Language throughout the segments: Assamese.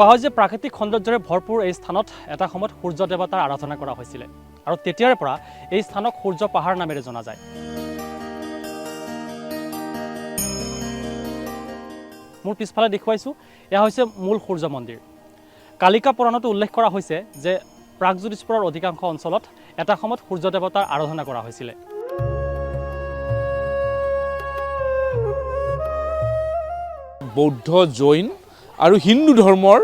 কোৱা হয় যে প্ৰাকৃতিক সৌন্দৰ্যৰে ভৰপূৰ এই স্থানত এটা সময়ত সূৰ্য দেৱতাৰ আৰাধনা কৰা হৈছিলে আৰু তেতিয়াৰ পৰা এই স্থানক সূৰ্য পাহাৰ নামেৰে জনা যায়। মোৰ পিছফালে দেখুৱাইছোঁ এয়া হৈছে মূল সূৰ্য মন্দিৰ। কালিকা পুৰাণতো উল্লেখ কৰা হৈছে যে প্ৰাগজ্যোতিষপুৰৰ অধিকাংশ অঞ্চলত এটা সময়ত সূৰ্য দেৱতাৰ আৰাধনা কৰা হৈছিলে। বৌদ্ধ, জৈন আৰু হিন্দু ধৰ্মৰ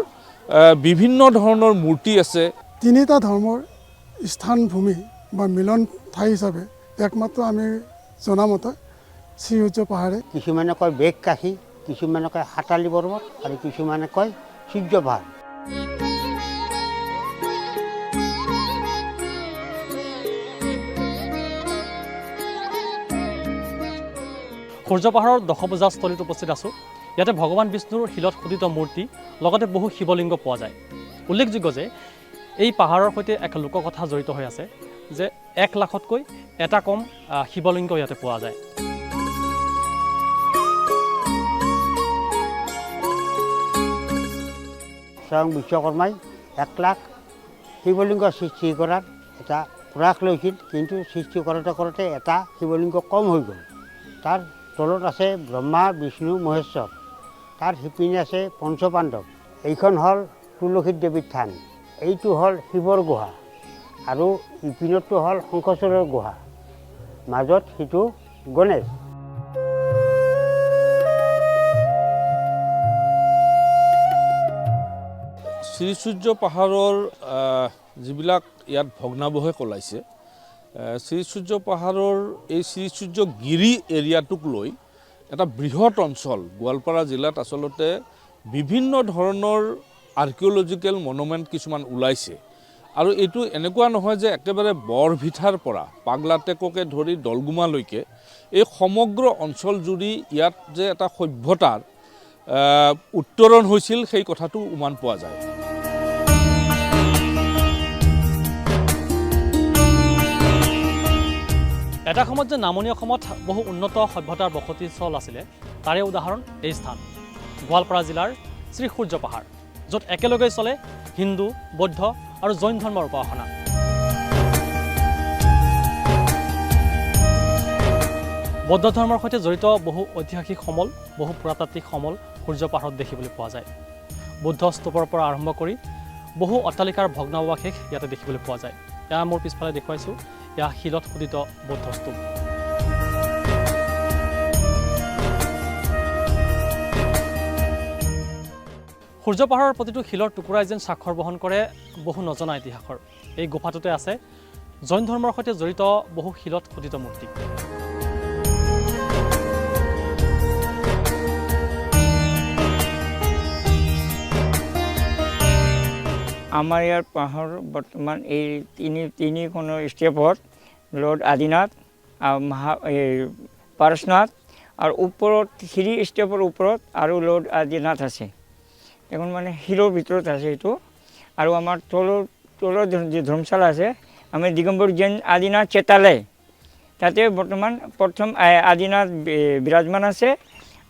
বিভিন্ন ধৰণৰ মূৰ্তি আছে। তিনিটা ধৰ্মৰ স্থানভূমি বা মিলন ঠাই হিচাপে একমাত্ৰ আমি জনামতে শ্ৰীসূৰ্য পাহাৰে। কিছুমানে কয় বেগকাশী, কিছুমানে কয় হাতালী পৰ্বত আৰু কিছুমানে কয় সূৰ্য পাহাৰ। সূৰ্য পাহাৰৰ দশভুজা স্থলীত উপস্থিত আছোঁ। ইয়াতে ভগৱান বিষ্ণুৰ শিলত খোদিত মূৰ্তি লগতে বহু শিৱলিংগ পোৱা যায়। উল্লেখযোগ্য যে এই পাহাৰৰ সৈতে এক লোককথা জড়িত হৈ আছে যে 1 লাখতকৈ এটা কম শিৱলিংগ ইয়াতে পোৱা যায়। স্বয়ং বিশ্বকৰ্মাই 1 লাখ শিৱলিংগ সৃষ্টি কৰাৰ এটা প্ৰয়াস লৈছিল, কিন্তু সৃষ্টি কৰোঁতে এটা শিৱলিংগ কম হৈ গ'ল। তাৰ তলত আছে ব্ৰহ্মা, বিষ্ণু, মহেশ্বৰ, তাৰ সিপিনে আছে পঞ্চপাণ্ডৱ। এইখন হ'ল তুলসীৰ দেৱীৰ থান, এইটো হ'ল শিৱৰ গুহা আৰু ইপিনতো হ'ল শংখচূড়ৰ গুহা, মাজত সিটো গণেশ। শ্ৰীসূৰ্য পাহাৰৰ যিবিলাক ইয়াত ভগ্নাৱশেষ ওলাইছে, শ্ৰীসূৰ্য পাহাৰৰ এই শ্ৰীসূৰ্য গিৰি এৰিয়াটোক লৈ এটা বৃহৎ অঞ্চল গোৱালপাৰা জিলাত আচলতে বিভিন্ন ধৰণৰ আৰ্কিঅলজিকেল মনুমেণ্ট কিছুমান ওলাইছে। আৰু এইটো এনেকুৱা নহয় যে একেবাৰে বৰভিঠাৰ পৰা পাগলাটেককে ধৰি দলগুমালৈকে এই সমগ্ৰ অঞ্চল জুৰি ইয়াত যে এটা সভ্যতাৰ উত্তৰণ হৈছিল সেই কথাটো উমান পোৱা যায়। এটা সময়ত যে নামনি অসমত বহু উন্নত সভ্যতাৰ বসতিস্থল আছিলে তাৰে উদাহৰণ এই স্থান গোৱালপাৰা জিলাৰ শ্ৰীসূৰ্য পাহাৰ, য'ত একেলগে চলে হিন্দু, বৌদ্ধ আৰু জৈন ধৰ্মৰ উপাসনা। বৌদ্ধ ধৰ্মৰ সৈতে জড়িত বহু ঐতিহাসিক সমল, বহু পুৰাতাত্ত্বিক সমল সূৰ্য পাহাৰত দেখিবলৈ পোৱা যায়। বৌদ্ধ স্তূপৰ পৰা আৰম্ভ কৰি বহু অট্টালিকাৰ ভগ্নাৱশেষ ইয়াতে দেখিবলৈ পোৱা যায়। এয়া মোৰ পিছফালে দেখুৱাইছোঁ, এয়া শিলত খোদিত বৌদ্ধ স্তূপ। সূৰ্য পাহাৰৰ প্ৰতিটো শিলৰ টুকুৰাই যেন স্বাক্ষৰ বহন কৰে বহু নজনা ইতিহাসৰ। এই গুফাটোতে আছে জৈন ধৰ্মৰ সৈতে জড়িত বহু শিলত খোদিত মূৰ্তি। আমাৰ ইয়াৰ পাহাৰ বৰ্তমান এই তিনিখনৰ ষ্টেপত লৰ্ড আদিনাথ, পাৰশনাথ আৰু ওপৰত 3 ষ্টেপৰ ওপৰত আৰু লৰ্ড আদিনাথ আছে। এখন মানে শিলৰ ভিতৰত আছে এইটো। আৰু আমাৰ তলৰ যি ধৰ্মশালা আছে, আমি দিগম্বৰ জৈন আদিনাথ চেতালয়, তাতে বৰ্তমান প্ৰথম আদিনাথ বিৰাজমান আছে।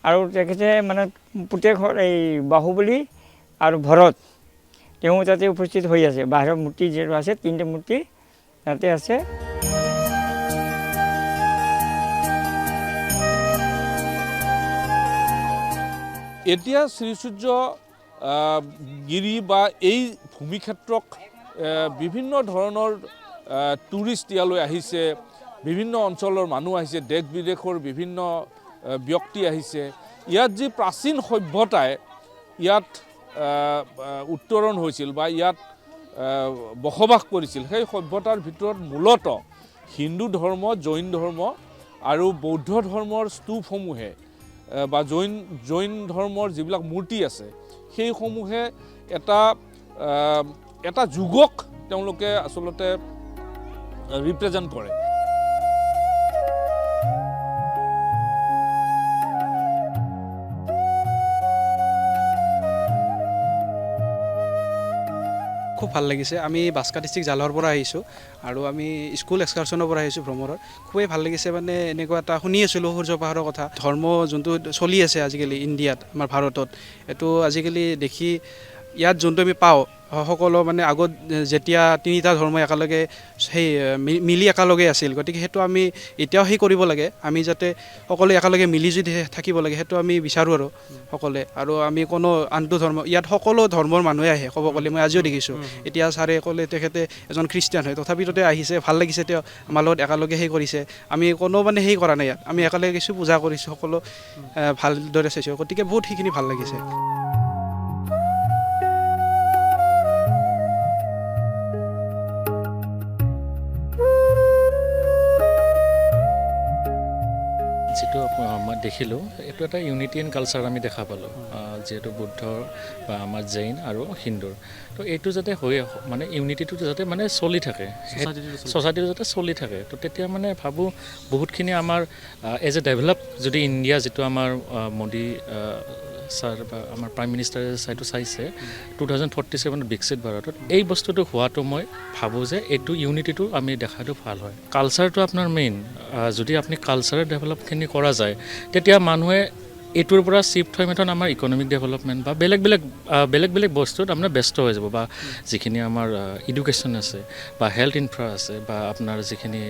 আৰু তেখেতে মানে পুতেকৰ এই বাহুবলী আৰু ভৰত তেওঁ তাতে উপস্থিত হৈ আছে। বাহিৰৰ মূৰ্তি যিটো আছে 3টা মূৰ্তি তাতে আছে। এতিয়া শ্ৰীসূৰ্য গিৰি বা এই ভূমিক্ষেত্ৰক বিভিন্ন ধৰণৰ টুৰিষ্ট ইয়ালৈ আহিছে, বিভিন্ন অঞ্চলৰ মানুহ আহিছে, দেশ বিদেশৰ বিভিন্ন ব্যক্তি আহিছে। ইয়াত যি প্ৰাচীন সভ্যতাই ইয়াত উত্তৰণ হৈছিল বা ইয়াত বসবাস কৰিছিল, সেই সভ্যতাৰ ভিতৰত মূলতঃ হিন্দু ধৰ্ম, জৈন ধৰ্ম আৰু বৌদ্ধ ধৰ্মৰ স্তূপসমূহে বা জৈন ধৰ্মৰ যিবিলাক মূৰ্তি আছে সেইসমূহে এটা যুগক তেওঁলোকে আচলতে ৰিপ্ৰেজেণ্ট কৰে। খুব ভাল লাগিছে। আমি বাস্কা ডিষ্ট্ৰিক্ট জালহৰ পৰা আহিছোঁ আৰু আমি স্কুল এক্সকাৰ্ছনৰ পৰা আহিছোঁ ভ্ৰমণত। খুবেই ভাল লাগিছে। মানে এনেকুৱা এটা শুনি আছিলোঁ সূৰ্য পাহাৰৰ কথা, ধৰ্ম যোনটো চলি আছে আজিকালি ইণ্ডিয়াত, আমাৰ ভাৰতত, এইটো আজিকালি দেখি ইয়াত যোনটো আমি পাওঁ সকলো মানে আগত যেতিয়া তিনিটা ধৰ্ম একেলগে সেই মিলি একেলগে আছিল, গতিকে সেইটো আমি এতিয়াও সেই কৰিব লাগে, আমি যাতে সকলোৱে একেলগে মিলি জুলি থাকিব লাগে, সেইটো আমি বিচাৰোঁ আৰু সকলোৱে। আৰু আমি কোনো আনটো ধৰ্ম, ইয়াত সকলো ধৰ্মৰ মানুহে আহে ক'ব গ'লে, মই আজিও দেখিছোঁ। এতিয়া ছাৰে ক'লে তেখেতে এজন খ্ৰীষ্টিয়ান হয়, তথাপিতো আহিছে, ভাল লাগিছে, তেওঁ আমাৰ লগত একেলগে সেই কৰিছে। আমি কোনো মানে সেই কৰা নাই, ইয়াত আমি একেলগে কিছু পূজা কৰিছোঁ, সকলো ভালদৰে চাইছোঁ, গতিকে বহুত সেইখিনি ভাল লাগিছে। যিটো মই দেখিলোঁ এইটো এটা ইউনিটিয়ান কালচাৰ আমি দেখা পালোঁ, যিহেতু বুদ্ধ বা আমাৰ জৈন আৰু হিন্দুৰ। তো এইটো যাতে মানে ইউনিটিটো যাতে মানে চলি থাকে, ছ'চাইটিটো যাতে চলি থাকে। তো তেতিয়া মানে ভাবোঁ বহুতখিনি আমাৰ এজ এ ডেভেলপ যদি ইণ্ডিয়া যিটো আমাৰ মোদী ছাৰ বা আমাৰ প্ৰাইম মিনিষ্টাৰে চাইটো চাইছে 2047 বিকশিত ভাৰতত, এই বস্তুটো হোৱাটো মই ভাবোঁ যে এইটো ইউনিটিটো আমি দেখাটো ভাল হয়। কালচাৰটো আপোনাৰ মেইন, যদি আপুনি কালচাৰেল ডেভেলপখিনি কৰা যায় তেতিয়া মানুহে এইটোৰ পৰা চিফ্ট হৈ মেথন আমাৰ ইকনমিক ডেভেলপমেণ্ট বা বেলেগ বেলেগ বস্তুত আপোনাৰ ব্যস্ত হৈ যাব, বা যিখিনি আমাৰ এডুকেশ্যন আছে বা হেল্থ ইনফ্ৰা আছে বা আপোনাৰ যিখিনি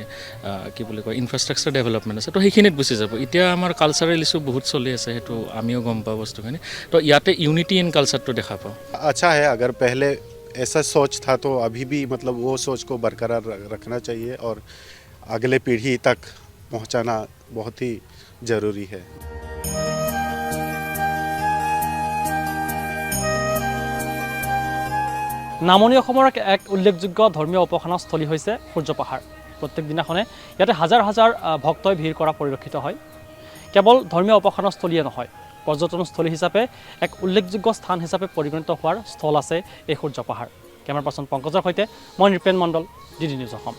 কি বুলি কয় ইনফ্ৰাষ্ট্ৰাকচাৰ ডেভেলপমেণ্ট আছে, তো সেইখিনিত গুচি যাব। এতিয়া আমাৰ কালচাৰেল ইছ্যু বহুত চলি আছে, সেইটো আমিও গম পাওঁ বস্তুখিনি। তো ইয়াতে ইউনিটি ইন কালচাৰটো দেখা পাওঁ। अच्छा है, अगर पहले ऐसा सोच था तो अभी भी मतलब वो सोच को बरकरार रखना चाहिए और अगले पीढ़ी तक पहुंचाना बहुत ही ज़रूरी है। নামনি অসমৰ এক উল্লেখযোগ্য ধৰ্মীয় উপাসনাস্থলী হৈছে সূৰ্য পাহাৰ। প্ৰত্যেক দিনাখনে ইয়াতে হাজাৰ হাজাৰ ভক্তই ভিৰ কৰা পৰিলক্ষিত হয়। কেৱল ধৰ্মীয় উপাসনাস্থলীয়ে নহয়, পৰ্যটনস্থলী হিচাপে এক উল্লেখযোগ্য স্থান হিচাপে পৰিগণিত হোৱাৰ স্থল আছে এই সূৰ্য পাহাৰ। কেমেৰা পাৰ্চন পংকজৰ সৈতে মই নৃপেন মণ্ডল, DD নিউজ অসম।